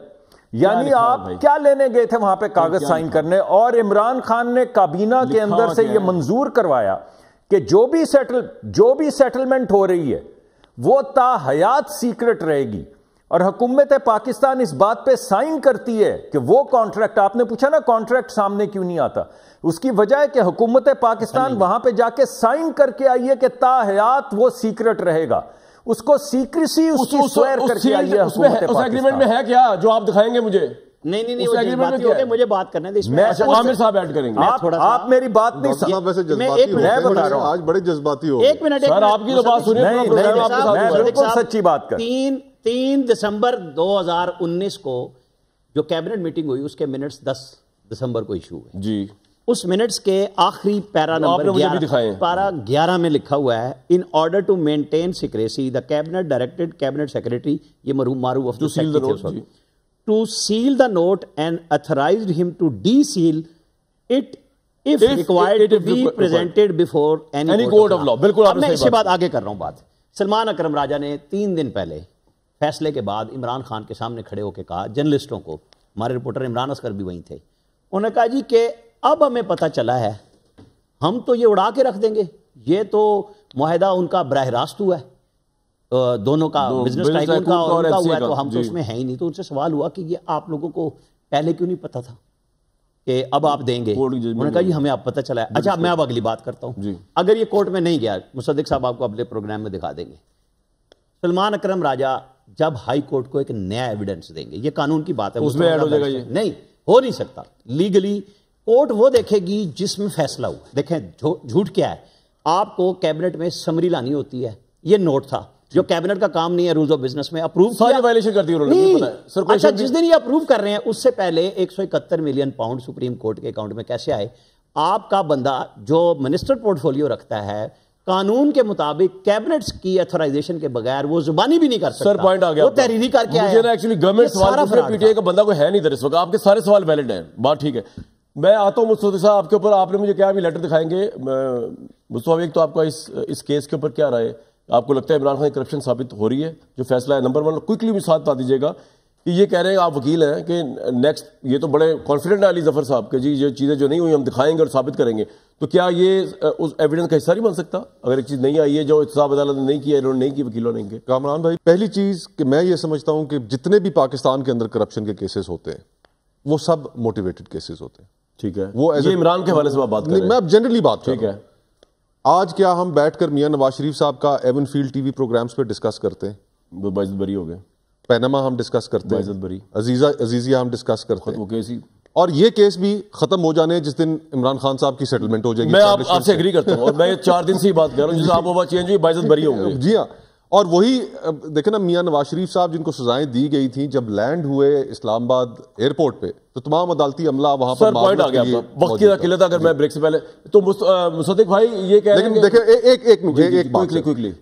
یعنی آپ کیا لینے گئے تھے وہاں پہ کاغذ سائن کرنے، اور عمران خان نے کابینہ کے اندر سے یہ منظور کروایا کہ جو بھی سیٹلمنٹ ہو رہی ہے وہ تا حیات سیکرٹ رہے گی، اور حکومت پاکستان اس بات پہ سائن کرتی ہے کہ وہ کانٹریکٹ، آپ نے پوچھا نا کانٹریکٹ سامنے کیوں نہیں آتا، اس کی وجہ ہے کہ حکومت پاکستان وہاں پہ جا کے سائن کر کے آئی ہے کہ تا حیات وہ سیکرٹ رہے گا، اس کو سیکریسی اس کی سوئر کر کے آئی ہے حکومت پاکستان۔ اس ایگریمنٹ میں ہے کیا جو آپ دکھائیں گے مجھے؟ نہیں وہ جذباتی ہو گئے، مجھے بات کرنے دیں، عامر صاحب ایڈ کریں گے، آپ میری بات نہیں سمجھ، میں بتا رہا ہوں آج بڑے جذباتی ہو، ایک منٹ سر آپ کی تو بات سنیں، میں بالکل سچی بات کر، 3 دسمبر 2019 کو جو کیبنٹ میٹنگ ہوئی اس کے منٹس 10 دسمبر کو ایشو ہوئے جی، اس منٹس کے آخری پیرا نمبر 11 میں لکھا ہوا ہے، in order to maintain secrecy the cabinet directed cabinet secretary, یہ معروف of to seal the note and authorized him to deseal it if required to be presented before any court of law۔ بالکل، اب میں اس کے بعد آگے کر رہا ہوں بات۔ سلمان اکرم راجہ نے 3 دن پہلے فیصلے کے بعد عمران خان کے سامنے کھڑے ہو کے کہا، جرنلسٹوں کو، ہمارے رپورٹر عمران اصغر بھی وہیں تھے، انہوں نے کہا جی کہ اب ہمیں پتہ چلا ہے، ہم تو یہ اڑا کے رکھ دیں گے، یہ تو معاہدہ ان کا براہ راست ہوا ہے، دونوں کا بزنس ٹائکون کا اور ان کا ہوا ہے، تو ہم تو اس میں ہیں ہی نہیں۔ تو ان سے سوال ہوا کہ یہ آپ لوگوں کو پہلے کیوں نہیں پتہ تھا کہ اب آپ دیں گے؟ انہوں نے کہا جی ہمیں اب پتہ چلا ہے۔ اچھا میں اب اگلی بات کرتا ہوں، اگر یہ کورٹ میں نہیں گیا، مصدق صاحب آپ کو اگلے پروگرام میں دکھا دیں گے، سلمان اکرم راجہ جب ہائی کورٹ کو ایک نیا ایویڈنس دیں گے. یہ قانون کی بات ہے, اس میں ایڈ ہو جائے گا. یہ نہیں ہو نہیں سکتا لیگلی. کورٹ وہ دیکھے گی جس میں فیصلہ ہوا. دیکھیں جھوٹ کیا ہے, آپ کو کیبنٹ میں سمری لانی ہوتی ہے, یہ نوٹ تھا جو کیبنٹ کا کام نہیں ہے رولز آف بزنس میں, اپروو ساری وائلیشن کرتی ہے. اچھا جس دن یہ اپروو کر رہے ہیں اس سے پہلے 171 ملین پاؤنڈ سپریم کورٹ کے اکاؤنٹ میں کیسے آئے؟ آپ کا بندہ جو منسٹر پورٹ فولیو رکھتا ہے قانون کے مطابق کیبنٹس کی ایتھورائزیشن کے بغیر وہ زبانی بھی نہیں کر سکتا. سر پوائنٹ آ گیا, وہ تحریری کر کے آیا. مجھے نا ایکچولی گورنمنٹ سوال پوچھ رہے, پی ٹی آئی کا بندہ کوئی ہے نہیں ادھر اس وقت. آپ کے سارے سوال ویلڈ ہیں, بات ٹھیک ہے. میں آتا ہوں مصطفی صاحب آپ کے اوپر. آپ نے مجھے کیا ابھی لیٹر دکھائیں گے مصطفی, ایک تو آپ کا اس کیس کے اوپر کیا رائے ہے؟ آپ کو لگتا ہے عمران خان کی کرپشن ثابت ہو رہی ہے جو فیصلہ ہے؟ نمبر 1 کوئکلی بھی ساتھ بتا دیجیے گا کہ یہ کہہ رہے ہیں, آپ وکیل ہیں, کہ نیکسٹ یہ تو بڑے کانفیڈنٹ ہے علی ظفر صاحب کہ جی یہ چیزیں جو نہیں ہوئی ہم دکھائیں گے اور ثابت کریں گے. تو کیا یہ اس ایویڈنس کا حصہ نہیں بن سکتا اگر ایک چیز نہیں آئی ہے جو احتساب عدالت نے نہیں کیا, انہوں نے نہیں کی, وکیلوں نے نہیں کیا؟ کامران بھائی, پہلی چیز کہ میں یہ سمجھتا ہوں کہ جتنے بھی پاکستان کے اندر کرپشن کے کیسز ہوتے ہیں وہ سب موٹیویٹڈ کیسز ہوتے ہیں. ٹھیک ہے, وہ یہ عمران کے حوالے سے بات کر رہے ہیں. میں اب جنرلی بات کر ٹھیک رہا ہے. ہوں. آج کیا ہم بیٹھ کر میاں نواز شریف صاحب کا Avenfield T V programs پہ ڈسکس کرتے ہیں؟ وہ باعزت بری ہو گئے. پینما ہم ڈسکس کرتے ہیں, باعزت بری. عزیزیہ ہم ڈسکس کرتے ہیں. وہ کیس ہی, اور یہ کیس بھی ختم ہو جانے جس دن عمران خان صاحب کی سیٹلمنٹ ہو جائے گی. میں آپ سے ایگری کرتا ہوں, اور میں 4 دن سے ہی بات کر رہا ہوں, جس آپ وہ چینج ہوئی باعزت بری ہوں گے. جی ہاں, اور وہی دیکھیں نا میاں نواز شریف صاحب جن کو سزائیں دی گئی تھیں جب لینڈ ہوئے اسلام آباد ایئرپورٹ پہ, تو تمام عدالتی عملہ وہاں پر پوائنٹ آ گیا آپ کا. وقت کی قلت. اگر میں بریک سے پہلے تو مصدق بھائی یہ کہہ رہے ہیں, دیکھیں ایک بات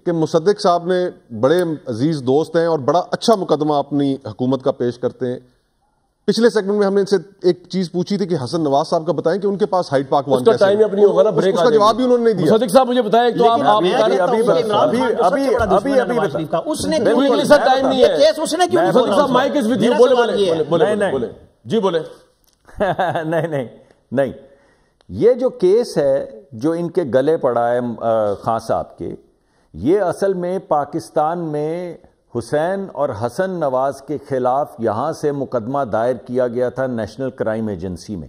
کہ مصدق صاحب نے بڑے عزیز دوست ہیں اور بڑا اچھا مقدمہ اپنی حکومت کا پیش کرتے ہیں. پچھلے سیگمنٹ میں ہم نے ان سے ایک چیز پوچھی تھی کہ حسن نواز صاحب کا بتائیں کہ ان کے پاس ہائیڈ پارک وان کیسے ہے. ٹائم اپنی ہوگا نا, بریک اس کا جواب بھی انہوں نے نہیں دیا. مصدق صاحب مجھے بتائیں تو آپ اس نے ٹائم نہیں ہے. مصدق صاحب مائک از ود یو, بولے جی بولے. نہیں, یہ جو کیس ہے جو ان کے گلے پڑا ہے خان صاحب کے, یہ اصل میں پاکستان میں حسین اور حسن نواز کے خلاف یہاں سے مقدمہ دائر کیا گیا تھا نیشنل کرائم ایجنسی میں.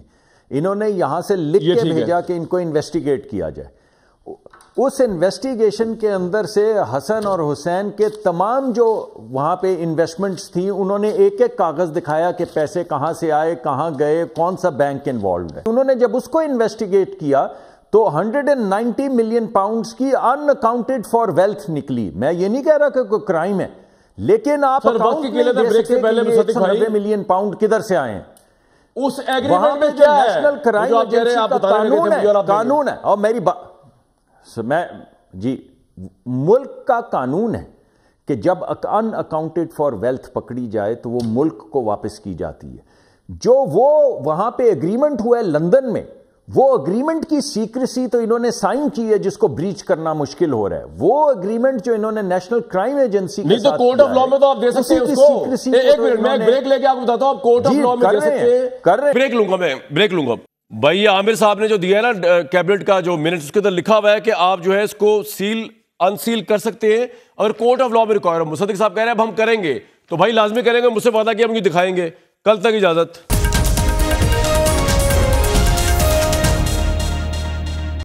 انہوں نے یہاں سے لکھ کے بھیجا کہ ان کو انویسٹیگیٹ کیا جائے. اس انویسٹیگیشن کے اندر سے حسن اور حسین کے تمام جو وہاں پہ انویسٹمنٹس تھیں انہوں نے ایک ایک کاغذ دکھایا کہ پیسے کہاں سے آئے, کہاں گئے, کون سا بینک انوالوڈ ہے. انہوں نے جب اس کو انویسٹیگیٹ کیا تو 190 ملین پاؤنڈز کی ان اکاؤنٹڈ فار ویلتھ نکلی. میں یہ نہیں کہہ رہا کہ کوئی کرائم ہے, لیکن آپ ملین پاؤنڈ کدھر سے آئے ہیں؟ اس ایگریمنٹ میں کیا ہے؟ نیشنل کرائم ایجنسی کا قانون ہے. اور میری جی ملک کا قانون ہے کہ جب ان اکاؤنٹڈ فار ویلتھ پکڑی جائے تو وہ ملک کو واپس کی جاتی ہے. جو وہ وہاں پہ اگریمنٹ ہوا ہے لندن میں, وہ اگریمنٹ کی سیکریسی تو انہوں نے سائن کی ہے جس کو بریچ کرنا مشکل ہو رہا ہے. وہ اگریمنٹ جو انہوں نے نیشنل کرائم ایجنسی نہیں تو کورٹ آف لا میں تو آپ دے سکتے ہیں اس کو. ایک منٹ میں بریک لے کے آپ کو بتاتا ہوں, آپ کورٹ آف لا میں دے سکتے ہیں. بریک لوں گا, میں بریک لوں گا. بھائی عامر صاحب نے جو دیا ہے نا کیبنٹ کا جو منٹس, اس کے اندر لکھا ہوا ہے کہ آپ جو ہے اس کو سیل انسیل کر سکتے ہیں اگر کورٹ آف لا میں ریکوائر ہو. مصدق صاحب کہہ رہے ہیں اب ہم کریں گے, تو بھائی لازمی کریں گے, مجھ سے وعدہ کیا ہم یہ دکھائیں گے. کل تک اجازت.